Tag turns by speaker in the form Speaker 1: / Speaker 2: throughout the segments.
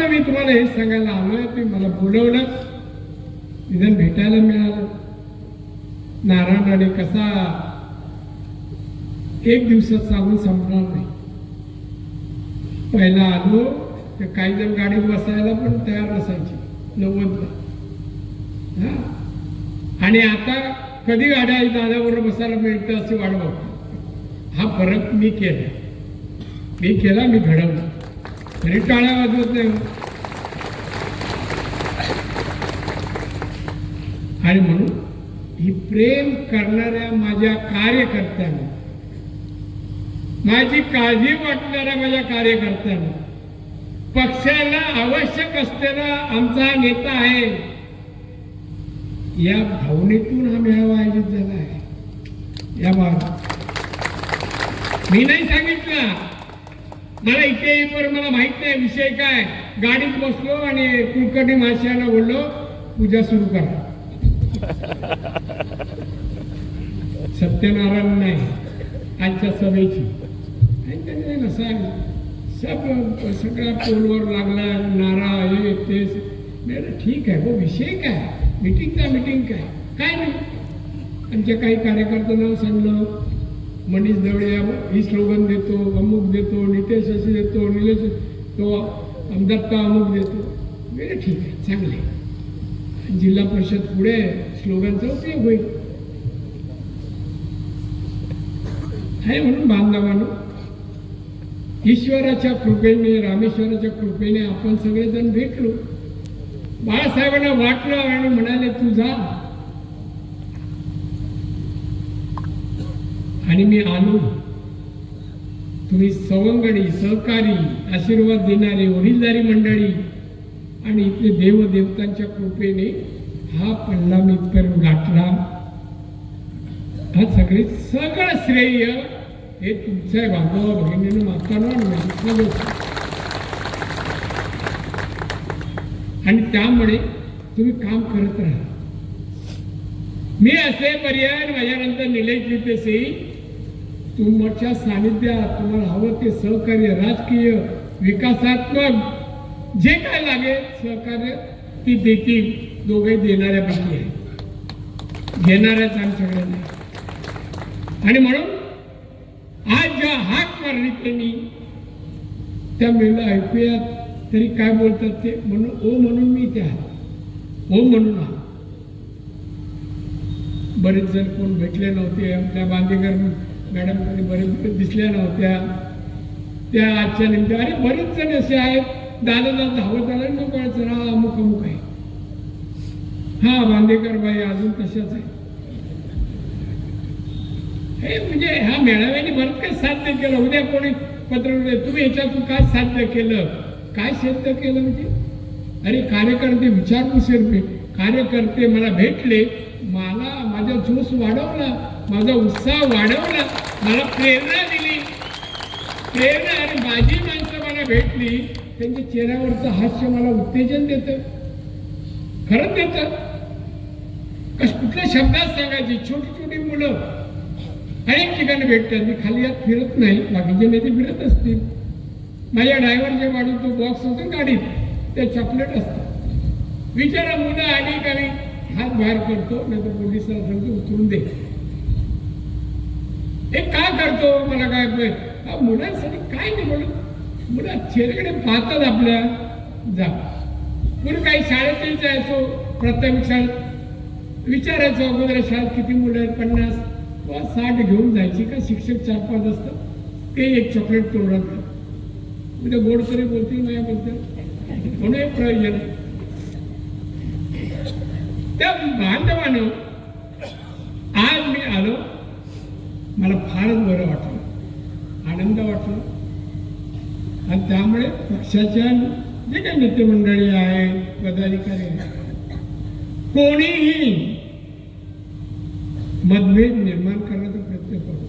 Speaker 1: मी तुम्हाला हे सांगायला आलोय, ते मला बोलवलं, निदान भेटायला मिळालं. नारायण राणे कसा एक दिवसात सांगून संपणार नाही. पहिला आलो तर काही जण गाडीत बसायला पण तयार नसायचे 90ला. आणि आता कधी गाड्या दादाबरोबर बसायला मिळतं असे वाट बघतो. हा फरक मी केला, मी घडवला. तरी टाळ्या वाजवत नाही. आणि म्हणून ही प्रेम करणाऱ्या माझ्या कार्यकर्त्यांना, माझी काळजी वाटणाऱ्या माझ्या कार्यकर्त्यांना, पक्षाला आवश्यक असलेला आमचा नेता आहे, या भावनेतून हा मेळावा आयोजित झाला आहे. या मी नाही सांगितलं, मला इथे येईपर्यंत मला माहित नाही विषय काय. गाडीत बसलो आणि कुलकर्णी महाशयांना बोललो, पूजा सुरू करा. सत्यनारायण नाही आजच्या सभेची. सगळ्या पोलवर लागला नारा, हे ते. ठीक आहे, हो विषय काय, मीटिंग काय नाही. आमच्या काही कार्यकर्त्यांना सांगलं, मनीष दवळे ही स्लोगन देतो, अमुक देतो, नितेश असे देतो, निलेश तो दत्ता अमुक देतो. ठीक आहे, चांगले. जिल्हा परिषद पुढे स्लोगनचा उपयोग होईल. आहे म्हणून बांधवांनो, ईश्वराच्या कृपेने, रामेश्वराच्या कृपेने आपण सगळेजण भेटलो. बाळासाहेबांना वाटलं आणि म्हणाले तू जा. आणि मी आलो. तुम्ही सवंगडी, सहकारी, आशीर्वाद देणारे वडीलधारी मंडळी आणि इथले देवदेवतांच्या कृपेने हा पल्ला मी इथपर्यंत गाठला. हा सगळं श्रेय हे तुमचं आहे. बांधवा भगिनीनं मागताना आणि त्यामुळे तुम्ही काम करत राहा. मी असे पर्याय माझ्यानंतर निलेश नितेश तुमच्या सानिध्यात तुम्हाला हवं ते सहकार्य, राजकीय, विकासात्मक जे काय लागेल सहकार्य ती देतील. दोघे देणाऱ्यापैकी आहे, घेणाऱ्याच आमच्याकडे नाही. आणि म्हणून आज ज्या हाक मारली त्यांनी त्या मेला ऐकूयात तरी काय बोलतात ते. म्हणून ओ म्हणून मी त्या ओ म्हणून आलो. बरेच जण कोण भेटले नव्हते. आपल्या बांदेकर मॅडम कधी बरेच दिसल्या नव्हत्या. त्या आजच्या निमित्त अरे बरेच जण असे आहेत, दादा धावत आला न कळायचं हा अमुक आहे. हा बांदेकर बाई अजून तशाच आहे. हे म्हणजे ह्या मेळाव्याने बरंच काही साध्य केलं. उद्या कोणी पत्र तुम्ही याच्यातून काय साध्य केलं, काय सिद्ध केलं म्हणजे. अरे कार्यकर्ते विचारपूस कार्यकर्ते मला भेटले, मला माझा जोश वाढवला, माझा उत्साह वाढवला, मला प्रेरणा दिली. आणि माझी माणसं मला भेटली, त्यांच्या चेहऱ्यावरचं हास्य मला उत्तेजन देतं. खरंच देतं. कुठल्या शब्दात सांगायची. छोटी मुलं अनेक ठिकाणी भेटतात. मी खाली यात फिरत नाही, बाकीचे नेते फिरत असतील. माझ्या ड्रायव्हरच्या गाडीत तो बॉक्स होतो गाडीत, ते चॉकलेट असतं. विचारा मुलं आली का मी हात बाहेर करतो, नाही तर पोलिसाला सांगतो उतरून दे. हे काय करतो मला काय मुलांसाठी काय नाही बोलत. मुलं चेहऱ्याकडे पाहतात आपल्या. जा म्हणून काही शाळेतही जायचो, प्राथमिक शाळेत विचारायचो अगोदर शाळेत किती मुलं आहेत, 50 किंवा 60 घेऊन जायची का. शिक्षक 4-5 असतात, ते एक चॉकलेट तोडतात. उद्या गोड तरी बोलतील माझ्याबद्दल, कोणी प्रयोजन आहे. त्या बांधवानं आज मी आलो, मला फारच बरं वाटलं, आनंद वाटला. आणि त्यामुळे पक्षाच्या जे काही नेते मंडळी आहेत, पदाधिकारी आहेत, कोणीही मतभेद निर्माण करण्याचा प्रयत्न करतो.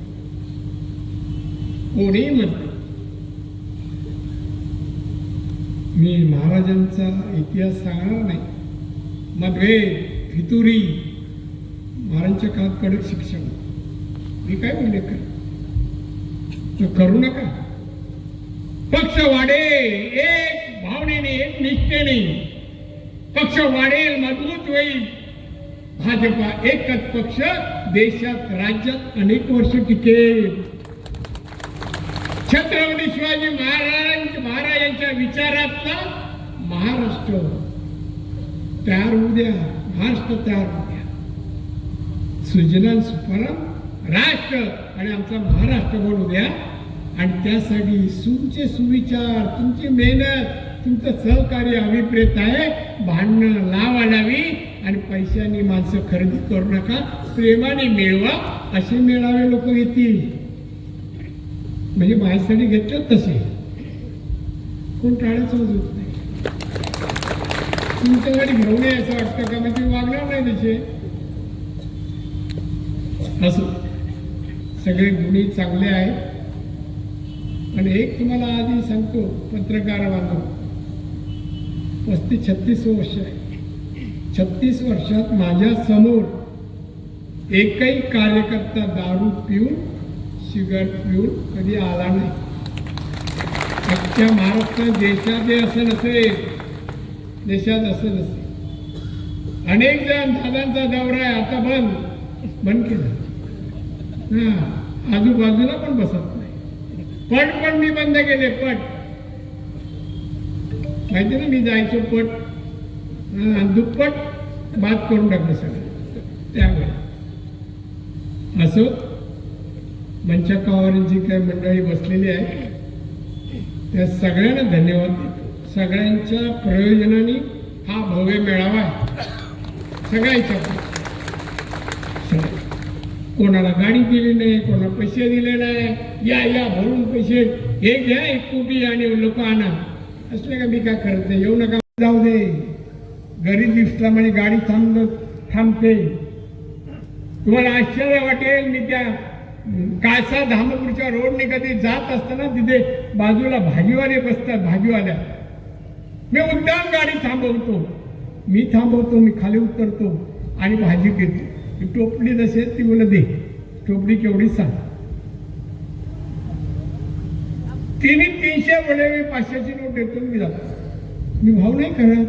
Speaker 1: कोणीही मतभेद. मी महाराजांचा इतिहास सांगणार नाही. मतभेद, फितुरी, महाराजांच्या काळात कडक शिक्षण, मी काय उल्लेख करू नका. पक्ष वाढे, एक भावनेने एक निष्ठेने पक्ष वाढेल, मजबूत होईल. भाजपा एकच पक्ष देशात राज्यात अनेक वर्ष टिकेल. छत्रपती शिवाजी महाराजांच्या विचारातला महाराष्ट्र तयार होऊ द्या. महाराष्ट्र तयार होऊ द्या. सुजलाम सुफलाम राष्ट्र आणि आमचा महाराष्ट्र बनवू द्या. आणि त्यासाठी तुमचे सुविचार, तुमची मेहनत, तुमचं सहकार्य अभिप्रेत आहे. भांडणं लावावी आणि पैशांनी माणसं खरेदी करू नका. प्रेमाने मिळवा. असे मेळावे लोक येतील. म्हणजे माझ्यासाठी घेतलं तसे कोण टाळायचं होत नाही. तुमच्याकडे घेऊन ये असं वाटतं का? म्हणजे वागणार नाही तसे. असो, सगळे गुणी चांगले आहेत. आणि एक तुम्हाला आधी सांगतो, पत्रकार बांधव, 35-36 वर्ष आहे. 36 वर्षात माझ्या समोर एकही कार्यकर्ता दारू पिऊन, सिगारेट पिऊन कधी आला नाही. अख्ख्या महाराष्ट्रात, देशात असं नसेल, देशात असं नसेल. अनेक जण दादांचा दौरा आहे आता बंद केला. आजूबाजूला पण बसत नाही. पट पण मी बंद केले. पट माहिती ना, मी जायचो पट, दुप्पट बात करून टाकलं सगळं त्यावेळी. असो, मंचाकावर जी काही मंडळी बसलेली आहे त्या सगळ्यांना धन्यवाद देतो. सगळ्यांच्या प्रयोजनाने हा भव्य मेळावा आहे. सगळ्यांच्या कोणाला गाडी दिली नाही, कोणाला पैसे दिले नाही. या भरून पैसे हे घ्या 1 कोटी आणि लोक आणा. असले का मी काय करत नाही. येऊ नका, जाऊ दे. घरी दिसला म्हणजे गाडी थांबते. तुम्हाला आश्चर्य वाटेल, मी त्या काळसा धामपूरच्या रोडने कधी जात असताना तिथे बाजूला भाजीवाले बसतात. भाजीवाल्या मी मुद्दाम गाडी थांबवतो. मी खाली उतरतो आणि भाजी घेतो. टोपली नसेल ती बोला दे, टोपली केवढी सांग. तिने 300 बोले, मी 500ची नोट देतो. मी जातो. मी भाव नाही करत.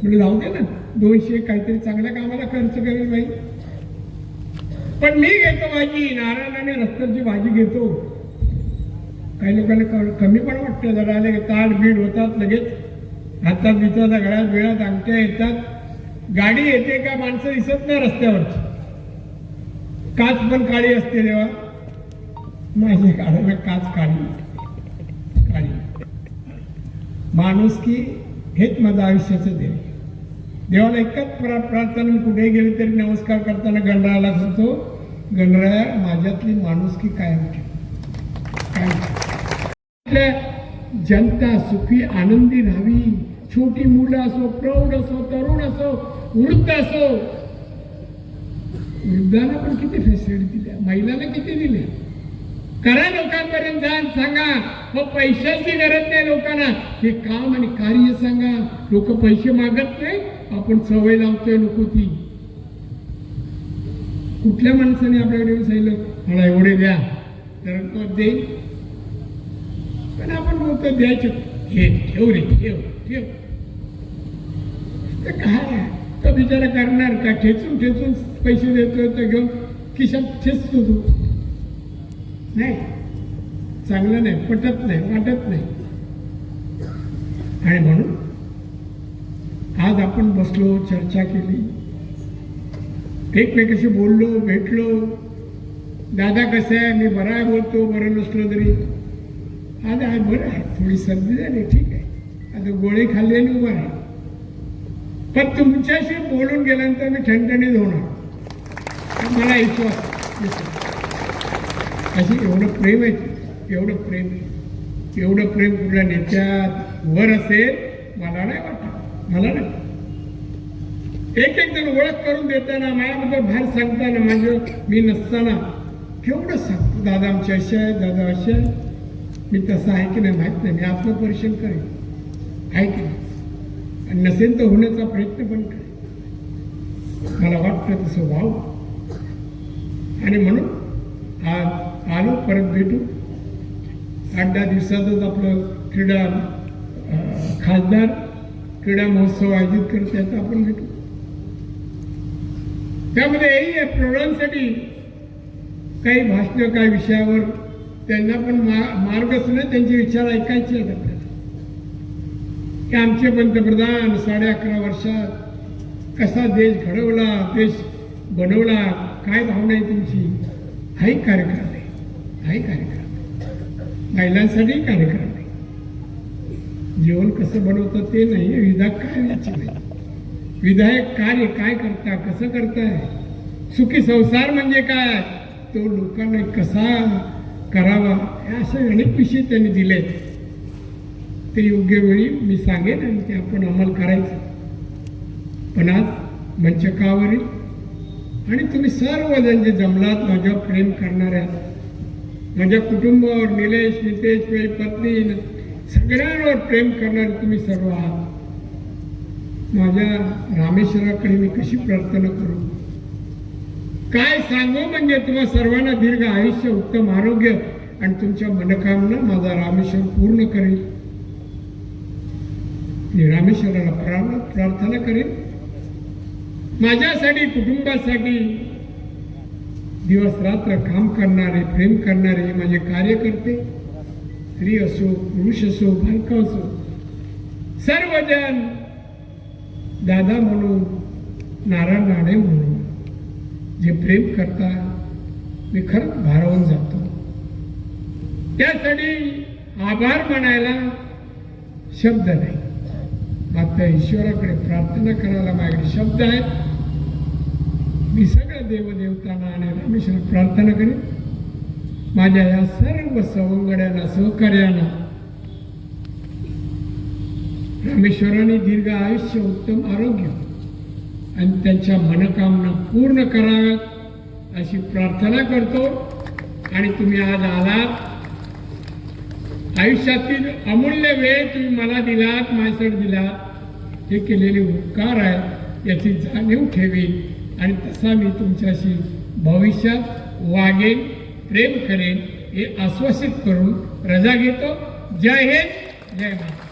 Speaker 1: म्हणजे जाऊ दे ना, 200 काहीतरी चांगल्या कामाला खर्च करेल बाई. पण मी घेतो भाजी, नारायणाने रस्त्याची भाजी घेतो. काही लोकांना कमी पण वाटतं. जरा आले ताट बीड होतात लगेच. हातात बिचारा गळ्यात बिळात अंगठ्या येतात. गाडी येते का माणसं दिसत नाही रस्त्यावरची. काच पण काळी असते. तेव्हा माझ्या गाड्याला काच काळी. माणुसकी हेच माझं आयुष्याचं देव. देवाला एकच प्रार्थना, मी कुठेही गेले तरी नमस्कार करताना गणरायाला करतो, गणराया माझ्यातली माणुसकी कायम ठेव. जनता सुखी आनंदी राहावी. छोटी मुलं असो, प्रौढ असो, तरुण असो, वृद्ध असो. वृद्धांना पण किती फॅसिलिटी दिल्या, महिलांना किती दिल्या. करा, लोकांपर्यंत जा, सांगा. मग पैशाची गरज नाही लोकांना. हे काम आणि कार्य सांगा. लोक पैसे मागत नाही, आपण सवय लावतोय नको ती. कुठल्या माणसाने आपल्याकडे सांगितलं मला एवढे द्या तर तो देईल. पण आपण बोलतो द्यायचे. हे ठेव रे, ठेव. तर काय तो बिचारा करणार का? ठेचून पैसे देतोय तर घेऊन खिशात ठेचतो तू. नाही, चांगलं नाही, पटत नाही, वाटत नाही. आणि म्हणून आज आपण बसलो, चर्चा केली, एकमेकाशी बोललो, भेटलो. दादा कसं आहे? मी बरा आहे बोलतो, बरं नसलो तरी. आज आहे बरं आहे, थोडी सर्दी झाली, ठीक आहे, आता गोळी खाल्ली आणि उभा आहे. पण तुमच्याशी बोलून गेल्यानंतर मी ठणठणीत होणार, मला विश्वास. अशी एवढं प्रेम आहे, एवढं प्रेम कुठल्या नेत्यात वर असेल मला नाही वाटत. मला नाही. एक जण ओळख करून देताना, माझ्याबद्दल बाहेर सांगताना, मी नसताना केवढं सांगतो, दादा आमच्या अशा आहे, दादा अशा आहे. मी तसं आहे की नाही माहीत नाही, मी आत्मपरीक्षण करेन आहे की नाही, आणि नसेल तर होण्याचा प्रयत्न पण करेन. मला वाटतं तसं व्हावं. आणि म्हणून आज आलो, परत भेटू. 8-10 दिवसातच आपलं क्रीडा खासदार क्रीडा महोत्सव आयोजित करत त्याचा आपण भेटू. त्यामध्येही या प्रौढांसाठी काही भाषणं काही विषयावर त्यांना पण मार्गच नाही, त्यांचे विचार ऐकायचे आहेत आपल्याला. की आमचे पंतप्रधान 11.5 वर्षात कसा देश घडवला, देश बनवला, काय भावना आहे तुमची. हाही कार्यक्रम आहे, हाही कार्यक्रम, महिलांसाठी कार्यक्रम आहे. जेवण कसं बनवतं ते नाही, विधायक काय याची नाही, विधायक कार्य काय करता, कसं करताय, सुखी संसार म्हणजे काय, तो लोकांना कसा करावा, हे असे अनेक विषय त्यांनी दिले. ते योग्य वेळी मी सांगेन आणि ते आपण अंमल करायचं. पण आज मंचकावरील आणि तुम्ही सर्वजण जे जमलात, माझ्यावर प्रेम करणाऱ्या, माझ्या कुटुंबावर, निलेश, नितेश, माझी पत्नी, सगळ्यांवर प्रेम करणारे तुम्ही सर्व आहात. माझ्या रामेश्वराकडे मी कशी प्रार्थना करू, काय सांगू, म्हणजे तुम्हा सर्वांना दीर्घ आयुष्य, उत्तम आरोग्य आणि तुमच्या मनोकामना माझा रामेश्वर पूर्ण करेल. मी रामेश्वराला प्रार्थना करेन. माझ्यासाठी, कुटुंबासाठी दिवस रात्र काम करणारे, प्रेम करणारे माझे कार्यकर्ते, स्त्री असो, पुरुष असो, बालक असो, सर्वजण दादा म्हणून, नारा नाणे म्हणून जे प्रेम करता, मी खरंच भारावून जातो. त्यासाठी आभार म्हणायला शब्द नाही, मात्र ईश्वराकडे प्रार्थना करायला माझ्याकडे शब्द आहेत. मी सगळ्या देवदेवतांना आणि रामेश्वर प्रार्थना करेन. माझ्या या सर्व सवंगड्यांना, सहकार्यांना रामेश्वराने दीर्घ आयुष्य, उत्तम आरोग्य आणि त्यांच्या मनोकामना पूर्ण कराव्यात अशी प्रार्थना करतो. आणि तुम्ही आज आलात, आयुष्यातील अमूल्य वेळ तुम्ही मला दिलात, माझ्यासाठी दिलात, हे केलेले उपकार आहेत याची जाणीव ठेवी आणि तसा मी तुमच्याशी भविष्यात वागेन, प्रेम करेन हे आश्वासित करून रजा घेतो. जय हिंद, जय महाराष्ट्र.